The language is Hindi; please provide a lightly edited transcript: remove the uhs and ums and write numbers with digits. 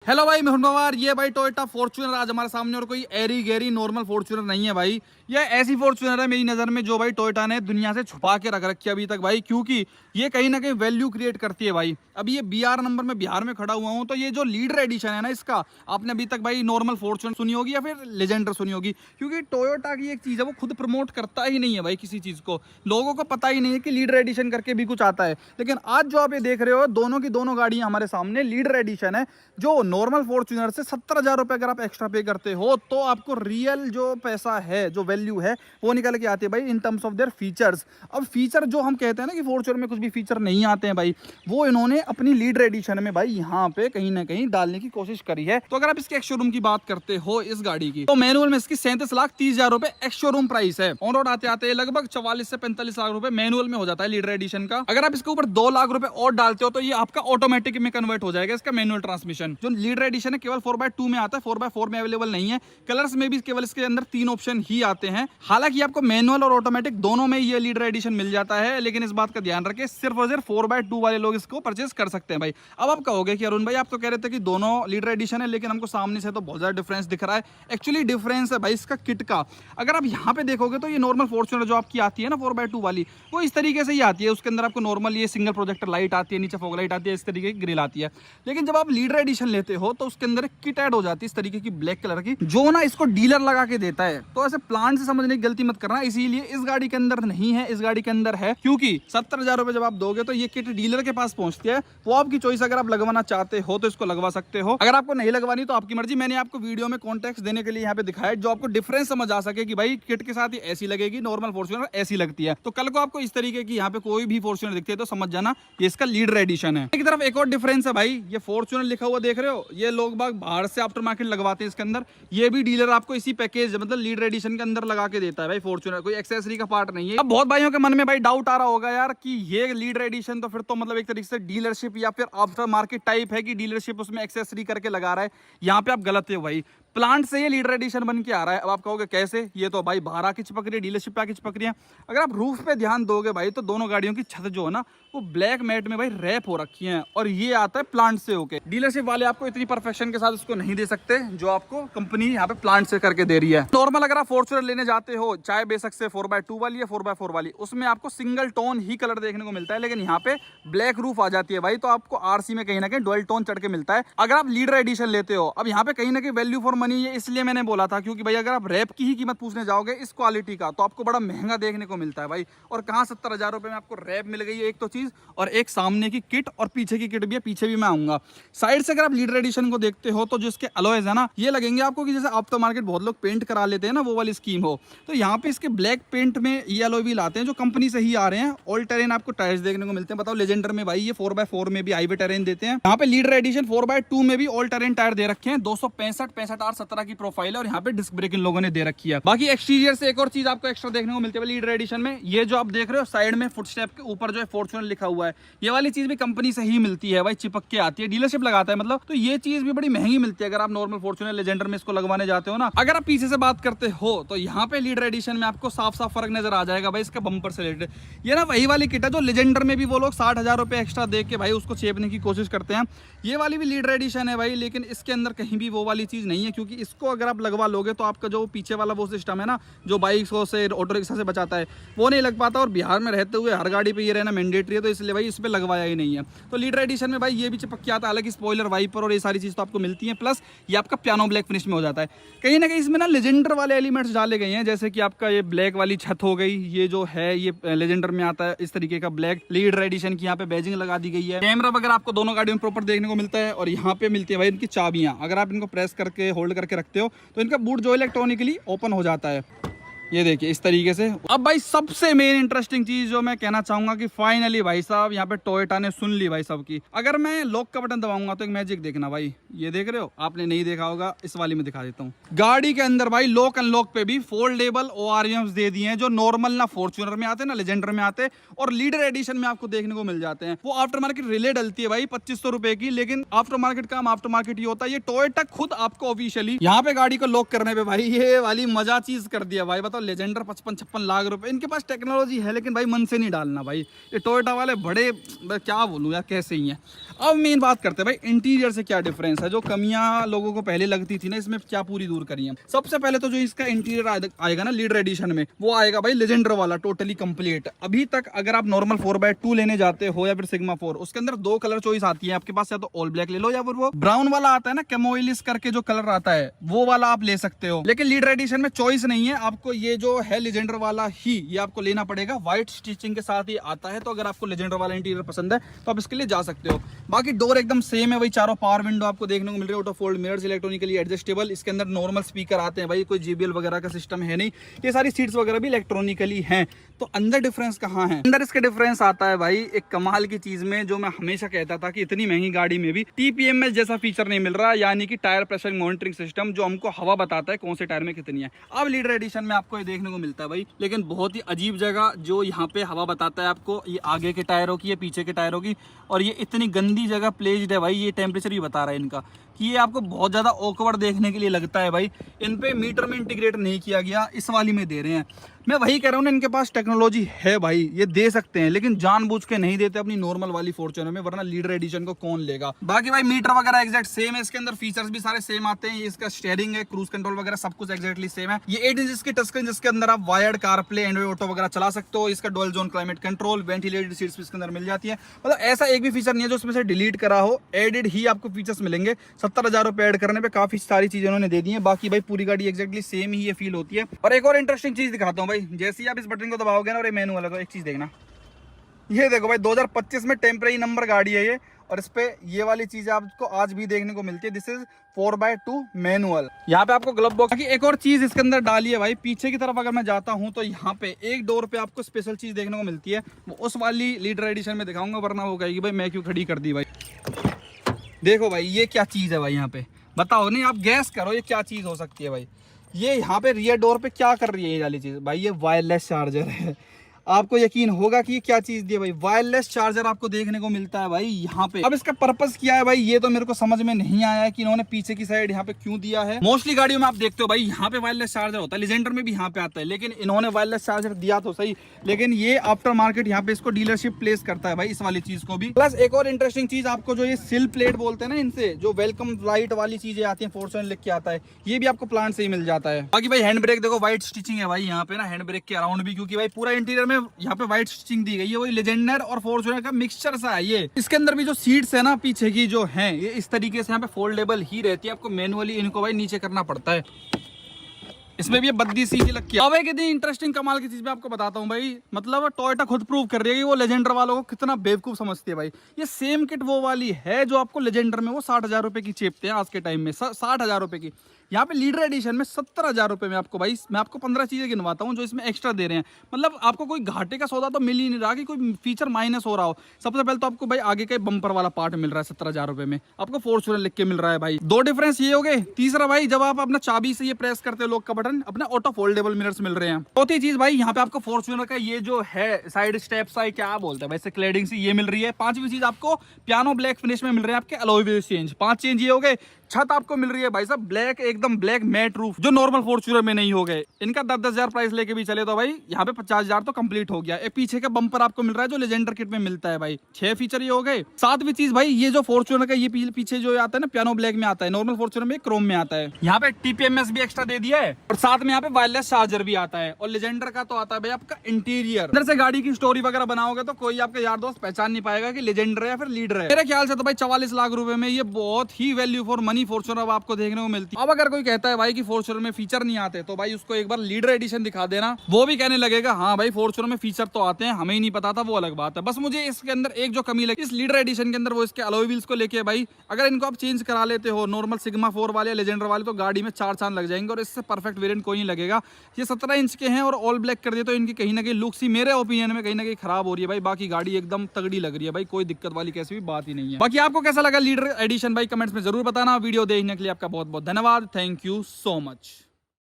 हेलो भाई, मैं हूं। ये भाई टोयोटा फॉर्च्यूनर आज हमारे सामने, और कोई एरी गैरी नॉर्मल फॉर्च्यूनर नहीं है भाई। ये ऐसी फॉर्च्यूनर है मेरी नज़र में जो भाई टोयोटा ने दुनिया से छुपा के रख रखी है अभी तक भाई, क्योंकि ये कहीं ना कहीं वैल्यू क्रिएट करती है भाई। अभी ये BR नंबर में बिहार में खड़ा हुआ हूँ, तो ये जो लीडर एडिशन है ना इसका, आपने अभी तक भाई नॉर्मल फॉर्च्यूनर सुनी होगी या फिर लेजेंडर सुनी होगी, क्योंकि टोयोटा की एक चीज़ है वो खुद प्रमोट करता ही नहीं है भाई किसी चीज़ को। लोगों को पता ही नहीं है कि लीडर एडिशन करके भी कुछ आता है। लेकिन आज जो आप ये देख रहे हो, दोनों की दोनों गाड़ियाँ हमारे सामने लीडर एडिशन है, जो नॉर्मल फॉर्च्यूनर से 70,000 रुपए अगर आप एक्स्ट्रा पे करते हो तो आपको रियल जो पैसा है, जो वैल्यू है, वो निकल के आती है भाई in terms of their features. अब फीचर जो हम कहते हैं ना कि फॉर्च्यूनर में कुछ भी फीचर नहीं आते हैं भाई, वो इन्होंने अपनी लीडर एडिशन में भाई यहाँ पे कहीं ना कहीं डालने की कोशिश करी है। तो अगर आप इसके एक्स शोरूम की बात करते हो इस गाड़ी की, तो मैनुअल में इसकी 37,30,000 रुपए एक्स शोरूम प्राइस है। ऑन रोड आते आते लगभग 44 से 45 लाख रुपए मैनुअल में हो जाता है लीडर एडिशन का। अगर आप इसके ऊपर 2 लाख रुपए और डालते हो तो ये आपका ऑटोमेटिक में कन्वर्ट हो जाएगा, इसका मैनुअल ट्रांसमिशन। जो लीडर एडिशन है केवल 4x2 में आता है, 4x4 में अवेलेबल नहीं है। कलर्स में भी केवल इसके अंदर 3 ऑप्शन ही आते हैं। हालांकि आपको मैनुअल और ऑटोमेटिक दोनों में ये लीडर एडिशन मिल जाता है, लेकिन इस बात का ध्यान रखें सिर्फ और सिर्फ 4x2 वाले लोग इसको परचेज कर सकते हैं भाई। अब आप कहोगे कि अरुण भाई आप तो कह रहे थे कि दोनों लीडर एडिशन है, लेकिन हमको सामने से तो बहुत ज्यादा डिफरेंस दिख रहा है। एक्चुअली डिफरेंस है भाई इसका किट का। अगर आप यहाँ पे देखोगे तो ये नॉर्मल फॉर्च्यूनर जो आपकी आती है ना 4x2 वाली, वो इस तरीके से ही आती है। उसके अंदर आपको नॉर्मल ये सिंगल प्रोजेक्टर लाइट आती है, नीचे फॉग लाइट आती है, इस तरीके की ग्रिल आती है। लेकिन जब आप लीडर एडिशन लेते हो तो उसके अंदर एक किट ऐड हो जाती है इस तरीके की ब्लैक कलर की, जो ना इसको डीलर लगा के देता है। तो ऐसे प्लान से समझने की गलती मत करना, इसीलिए इस गाड़ी के अंदर नहीं है, इस गाड़ी के अंदर है। क्योंकि 70,000 रुपए जब आप दोगे तो ये किट डीलर के पास पहुंचती है। वो आपकी चॉइस, अगर आप लगवाना चाहते हो तो इसको लगवा सकते हो, अगर आपको नहीं लगवानी तो आपकी मर्जी। मैंने आपको वीडियो में कॉन्टेक्स्ट देने के लिए यहाँ पे दिखाया, जो आपको डिफरेंस समझ आ सके कि भाई किट के साथ ही ऐसी लगेगी, नॉर्मल फॉर्च्यूनर ऐसी लगती है। तो कल को आपको इस तरीके की यहाँ पे कोई भी फॉर्च्यूनर दिखती है तो समझ जाना ये इसका लीडर एडिशन है। एक तरफ एक और डिफरेंस है भाई, ये फॉर्च्यूनर लिखा हुआ देख रहे हो, ये लोग बाग बाहर से आफ्टर मार्केट लगवाते हैं इसके अंदर। ये भी डीलर आपको इसी पैकेज मतलब लीडर एडिशन के अंदर लगा के देता है भाई फॉर्च्यूनर, कोई एक्सेसरी का पार्ट नहीं है। अब बहुत भाइयों के मन में भाई डाउट आ रहा होगा यार कि ये लीडर एडिशन तो फिर तो मतलब एक तरीके से डीलरशिप या फिर आफ्टर मार्केट टाइप है कि डीलरशिप उसमें एक्सेसरी करके लगा रहा है। यहाँ पे आप गलत हो भाई, प्लांट से ये लीडर एडिशन बन के आ रहा है। अब आप कहोगे कैसे, ये तो भाई बाहर आके चिपक रही है, डीलरशिप पे आके चिपक रही है। अगर आप रूफ पे ध्यान दोगे भाई तो दोनों गाड़ियों की छत जो है ना वो ब्लैक मैट में भाई रैप हो रखी है, और ये आता है प्लांट से होके। डीलरशिप वाले आपको इतनी परफेक्शन के साथ इसको नहीं दे सकते जो आपको कंपनी यहाँ पे प्लांट से करके दे रही है। नॉर्मल अगर आप फॉर्च्यूनर लेने जाते हो, चाहे बेशक से 4x2 वाली या 4x4 वाली, उसमें आपको सिंगल टोन ही कलर देखने को मिलता है। लेकिन यहाँ पे ब्लैक रूफ आ जाती है भाई, तो आपको आरसी में कहीं ना कहीं डुअल टोन चढ़ के मिलता है अगर आप लीडर एडिशन लेते हो। अब यहाँ पे कहीं ना कहीं वैल्यू फॉर मनी है, इसलिए मैंने बोला था, क्योंकि भाई अगर आप रैप की ही कीमत पूछने जाओगे इस क्वालिटी का तो आपको बड़ा महंगा देखने को मिलता है भाई। और कहाँ 70,000 रुपए में आपको रैप मिल गई है, एक तो चीज, और एक सामने की किट और पीछे की किट भी है, पीछे भी मैं आऊंगा। साइड से अगर आप लीडर एडिशन को देखते हो तो जो इसके अलॉयज है ना, ये लगेंगे आपको कि जैसे आफ्टर मार्केट बहुत लोग पेंट करा लेते हैं ना, वो वाली स्कीम हो। तो यहाँ पे इसके ब्लैक पेंट में ये अलॉय व्हील आते हैं जो कंपनी से ही आ रहे हैं। ऑल टेरेन आपको टायर्स देखने को मिलते हैं। बताओ लेजेंडर में भाई ये 4x4 में भी हाईवे टेरेन देते हैं, यहाँ पे लीडर एडिशन 4x2 में भी ऑल टेरेन टायर दे रखे हैं। 265, 65 R17 की प्रोफाइल है, और यहाँ पे डिस्क ब्रेक इन लोगों ने दे रखी है। बाकी एक्सटीरियर से एक और चीज आपको एक्स्ट्रा देखने को मिलती है लीडर एडिशन में, ये जो आप देख रहे हो साइड में फुटस्टेप के ऊपर जो है फॉर्च्यूनर लिखा हुआ है, ये वाली चीज भी कंपनी से ही मिलती है भाई, चिपक के आती है, डीलरशिप लगाता है मतलब। तो ये चीज भी बड़ी महंगी मिलती है अगर आप नॉर्मल फॉर्च्यूनर लेजेंडर में इसको लगवाने जाते हो ना। अगर आप पीछे से बात करते हो तो यहाँ पे लीडर एडिशन में आपको साफ साफ फर्क नजर आ जाएगा भाई इसका बम्पर से रिलेटेड। ये ना वही वाली किट है जो लेजेंडर में भी वो लोग 60,000 रुपए एक्स्ट्रा दे के भाई उसको चेपने की कोशिश करते हैं। ये वाली भी लीडर एडिशन है भाई, लेकिन इसके अंदर कहीं भी वो वाली चीज नहीं है, क्योंकि इसको अगर आप लगवा लोगे तो आपका जो पीछे वाला वो सिस्टम है ना जो बाइकों से ऑटो रिक्शा से बचाता है, वो नहीं लग पाता। और बिहार में रहते हुए हर गाड़ी पे ये रहना मैंडेटरी है, तो इसलिए भाई इस पे लगवाया ही नहीं है। तो लीडर एडिशन में भाई ये भी चिपक के आता है, अलग स्पॉइलर वाइपर और ये सारी चीज तो आपको मिलती है, प्लस ये आपका पियानो ब्लैक फिनिश में हो जाता है। कहीं ना कहीं इसमें ना लेजेंडर वाले एलिमेंट्स डाले गए हैं, जैसे कि आपका ये ब्लैक वाली छत हो गई, ये जो है ये लेजेंडर में आता है इस तरीके का ब्लैक। लीडर एडिशन की यहाँ पे बैजिंग लगा दी गई है। कैमरा वगैरह आपको दोनों गाड़ियों में प्रॉपर देखने को मिलता है, और यहाँ पे मिलती है भाई इनकी चाबियां। अगर आप इनको प्रेस करके होल्ड करके रखते हो तो इनका बूट जो इलेक्ट्रॉनिकली ओपन हो जाता है, ये देखिए इस तरीके से। अब भाई सबसे मेन इंटरेस्टिंग चीज जो मैं कहना चाहूंगा कि फाइनली भाई साहब यहाँ पे टोयोटा ने सुन ली भाई सबकी। अगर मैं लॉक का बटन दबाऊंगा तो एक मैजिक देखना भाई, ये देख रहे हो, आपने नहीं देखा होगा, इस वाली में दिखा देता हूँ। गाड़ी के अंदर भाई लॉक अनलॉक पे भी फोल्डेबल ORMs दे दिए हैं, जो नॉर्मल ना फॉर्च्यूनर में आते ना लेजेंडर में आते, और लीडर एडिशन में आपको देखने को मिल जाते हैं। वो आफ्टर मार्केट रिले डलती है भाई 2500 रुपए की, लेकिन आफ्टर मार्केट काम आफ्टर मार्केट ही होता है। ये टोयोटा खुद आपको ऑफिशियली यहाँ पे गाड़ी को लॉक करने पे भाई ये वाली मजा चीज कर दिया भाई। बताओ तो लेजेंडर 55-56 लाख रुपए, इनके पास टेक्नोलॉजी है लेकिन भाई मन से नहीं डालना भाई। ये टोयोटा वाले बड़े, मैं क्या बोलूँ यार, कैसे ही हैं। अब मेन बात करते हैं भाई इंटीरियर से क्या डिफरेंस है, जो कमियां लोगों को पहले लगती थी ना इसमें, क्या पूरी दूर करी है। सबसे पहले तो जो इसका इंटीरियर आएगा ना लीडर एडिशन में, वो आएगा भाई लेजेंडर वाला टोटली कंप्लीट। अभी तक अगर आप नॉर्मल 4x2 लेने जाते हो या फिर सिग्मा 4, उसके अंदर 2 कलर चॉइस आती है आपके पास, या तो ऑल ब्लैक ले लो या फिर वो ब्राउन वाला आता है ना कैमोइलिस करके जो कलर आता है, वो वाला आप ले सकते हो। लेकिन लीडर एडिशन में चॉइस नहीं है आपको, ये जो है लेजेंडर वाला ही ये आपको लेना पड़ेगा। व्हाइट स्टिचिंग के साथ ही आता है, तो अगर आपको लेजेंडर वाला इंटीरियर पसंद है तो आप इसके लिए जा सकते हो। बाकी डोर एकदम सेम है वही, चारों पावर विंडो आपको देखने को मिल रही है, auto fold mirrors, electronically adjustable. इसके अंदर नॉर्मल स्पीकर आते हैं भाई, कोई JBL वगैरह का सिस्टम है नहीं। ये सारी सीट्स वगैरह भी इलेक्ट्रॉनिकली हैं। तो अंदर डिफरेंस कहाँ है? अंदर इसके डिफरेंस आता है भाई एक कमाल की चीज में, जो मैं हमेशा कहता था कि इतनी महंगी गाड़ी में भी TPMS जैसा फीचर नहीं मिल रहा, यानी कि टायर प्रेशर मॉनिटरिंग सिस्टम, जो हमको हवा बताता है कौन से टायर में कितनी है। अब लीडर एडिशन में आपको ये देखने को मिलता है भाई, लेकिन बहुत ही अजीब जगह जो यहाँ पे हवा बताता है आपको, ये आगे के टायरों की, ये पीछे के टायरों की, और ये इतनी गंदी जगह प्लेस्ड है भाई। ये टेम्परेचर भी बता रहा है इनका, कि ये आपको बहुत ज़्यादा ऑकवर्ड देखने के लिए लगता है भाई। इन पे मीटर में इंटीग्रेट नहीं किया गया, इस वाली में दे रहे हैं। मैं वही कह रहा हूँ ना, इनके पास टेक्नोलॉजी है भाई, ये दे सकते हैं, लेकिन जानबूझ के नहीं देते अपनी नॉर्मल वाली फॉर्च्यूनर में, वरना लीडर एडिशन को कौन लेगा। बाकी भाई मीटर वगैरह एक्जैक्ट सेम है, इसके अंदर फीचर्स भी सारे सेम आते हैं। ये इसका स्टीयरिंग है, क्रूज कंट्रोल वगैरह सब कुछ एक्जैक्टली सेम है। ये 8 इंच की टच स्क्रीन, जिसके अंदर आप वायर्ड कारप्ले, एंड्रॉइड ऑटो वगैरह चला सकते हो। इसका dual zone climate control, ventilated seats भी इसके अंदर मिल जाती है। मतलब ऐसा एक भी फीचर नहीं है जो इसमें से डिलीट करा हो, एडेड ही आपको फीचर्स मिलेंगे। 70,000 रुपए ऐड करने पे काफी सारी चीजें उन्होंने दे दी है। बाकी भाई पूरी गाड़ी एक्जैक्टली सेम ही ये फील होती है। और एक और इंटरेस्टिंग चीज दिखाता हूँ भाई, जैसे ही आप इस बटन को दबाओगे ना, और ये मैनुअल है, तो एक चीज देखना, ये देखो भाई 2025 में टेम्परेरी नंबर गाड़ी है ये, और इस पे ये वाली चीज आपको आज भी देखने को मिलती है। This is 4x2 manual. यहाँ पे आपको ग्लव बॉक्स की एक और चीज इसके अंदर डाली है भाई। पीछे की तरफ अगर मैं जाता हूँ तो यहाँ पे एक डोर पे आपको स्पेशल चीज देखने को मिलती है, वो उस वाली लीडर एडिशन में दिखाऊंगा, वरना वो कहेगी भाई मैं क्यों खड़ी कर दी भाई। देखो भाई ये क्या चीज है भाई, यहाँ पे बताओ, नहीं आप गैस करो ये क्या चीज हो सकती है भाई। ये यहाँ पे रियर डोर पे क्या कर रही है ये वाली चीज भाई, ये वायरलेस चार्जर है। आपको यकीन होगा कि ये क्या चीज दी है भाई, वायरलेस चार्जर आपको देखने को मिलता है भाई यहाँ पे। अब इसका पर्पस क्या है भाई, ये तो मेरे को समझ में नहीं आया है कि इन्होंने पीछे की साइड यहाँ पे क्यों दिया है। मोस्टली गाड़ियों में आप देखते हो भाई यहाँ पे वायरलेस चार्जर होता है, लेजेंडर में भी यहाँ पे आता है, लेकिन इन्होंने वायरलेस चार्जर दिया तो सही, लेकिन ये आफ्टर मार्केट यहाँ पे इसको डीलरशिप प्लेस करता है भाई इस वाली चीज को भी। प्लस एक और इंटरेस्टिंग चीज, आपको जो ये सिल प्लेट बोलते हैं ना, इनसे जो वेलकम लाइट वाली चीजें आती है, फॉर्च्यूनर लिख के आता है, ये भी आपको प्लांट से ही मिल जाता है। बाकी भाई हैंड ब्रेक देखो, व्हाइट स्टिचिंग है भाई यहाँ पे ना, हैंड ब्रेक के अराउंड भी, क्योंकि भाई पूरा इंटीरियर में यहाँ पे व्हाइट स्टिचिंग दी गई है, वही लेजेंडर और फॉर्च्यूनर का मिक्सचर सा है ये। इसके अंदर भी जो सीट्स है ना पीछे की जो हैं, ये इस तरीके से यहाँ पे फोल्डेबल ही रहती है, आपको मैनुअली इनको भाई नीचे करना पड़ता है। इसमें भी ये बद्दी सी लग की। अब एक इतनी इंटरेस्टिंग कमाल की चीज मैं आपको बताता हूँ भाई, मतलब टोयोटा खुद प्रूव कर रही है कि वो लेजेंडर वालों को कितना बेवकूफ समझती है भाई। ये सेम किट वो वाली है जो आपको लेजेंडर में वो 60,000 रुपए की चेपते हैं आज के टाइम में, 60,000 रुपए की। यहाँ पे लीडर एडिशन में 70,000 रुपए में आपको भाई, मैं आपको 15 चीजें गिनवाता हूँ जो इसमें एक्स्ट्रा दे रहे हैं। मतलब आपको कोई घाटे का सौदा तो मिल ही नहीं रहा कि कोई फीचर माइनस हो रहा हो। सबसे पहले तो आपको भाई आगे का बम्पर वाला पार्ट मिल रहा है 17,000 रुपए में, आपको फॉर्च्यूनर लिख के मिल रहा है भाई। 2 डिफरेंस ये हो गए। तीसरा भाई, जब आप अपना चाबी से ये प्रेस करते हो लॉक का बटन, अपने ऑटो फोल्डेबल मिरर्स मिल रहे हैं। चौथी चीज भाई, यहाँ पे आपको फॉर्च्यूनर का ये जो है साइड स्टेप सा क्या बोलते हैं वैसे, क्लेडिंग सी ये मिल रही है। 5वीं चीज आपको पियानो ब्लैक फिनिश में मिल रहे हैं आपके अलॉय व्हील चेंज। 5 चेंज ये हो गए। छत आपको मिल रही है भाई साहब ब्लैक, एकदम ब्लैक मैट रूफ, जो नॉर्मल फॉर्च्यूनर में नहीं हो गए। इनका 10,000 प्राइस लेके भी चले तो भाई यहाँ पे 50,000 तो कंप्लीट हो गया। एक पीछे का बम्पर आपको मिल रहा है जो लेजेंडर किट में मिलता है भाई। 6 फीचर ये हो गए। 7वीं चीज भाई, ये जो फॉर्च्यूनर का ये पीछे जो आता है ना पियानो ब्लैक में आता है, नॉर्मल फॉर्च्यूनर में क्रोम में आता है। यहाँ पे TPMS भी एक्स्ट्रा दे दिया है, और साथ में यहाँ पे वायरलेस चार्जर भी आता है। और लेजेंडर का तो आता है भाई आपका इंटीरियर। अंदर से गाड़ी की स्टोरी वगैरह बनाओगे तो कोई आपका यार दोस्त पहचान नहीं पाएगा कि लेजेंडर है या फिर लीडर है। मेरे ख्याल से तो भाई 44 लाख रुपए में ये बहुत ही वैल्यू फॉर मनी फॉर्च्यूनर आपको देखने को मिलती है। अब अगर कोई कहता है भाई कि फॉर्च्यूनर में फीचर नहीं आते, तो भाई उसको एक बार लीडर एडिशन दिखा देना, वो भी कहने लगेगा हाँ भाई फॉर्च्यूनर में फीचर तो आते हैं, हमें ही नहीं पता था, वो अलग बात है। बस मुझे इसके अंदर एक जो कमी लगी इस लीडर एडिशन के अंदर, वो इसके अलॉय व्हील्स को लेके भाई, अगर इनको आप चेंज करा लेते हो नॉर्मल सिग्मा 4 वाले, लेजेंडर वाले, तो गाड़ी में 4 चांद लग जाएंगे, और इससे परफेक्ट वेरिएंट कोई नहीं लगेगा। ये 17 इंच के हैं और ऑल ब्लैक कर दिए, तो इनकी कहीं ना कहीं लुक्स ही मेरे ओपिनियन में कहीं ना कहीं खराब हो रही है भाई। बाकी गाड़ी एकदम तगड़ी लग रही है भाई, कोई दिक्कत वाली कैसी भी बात ही नहीं है। बाकी आपको कैसा लगा लीडर एडिशन भाई, कमेंट्स में जरूर बताना। वीडियो देखने के लिए आपका बहुत बहुत धन्यवाद। Thank you so much.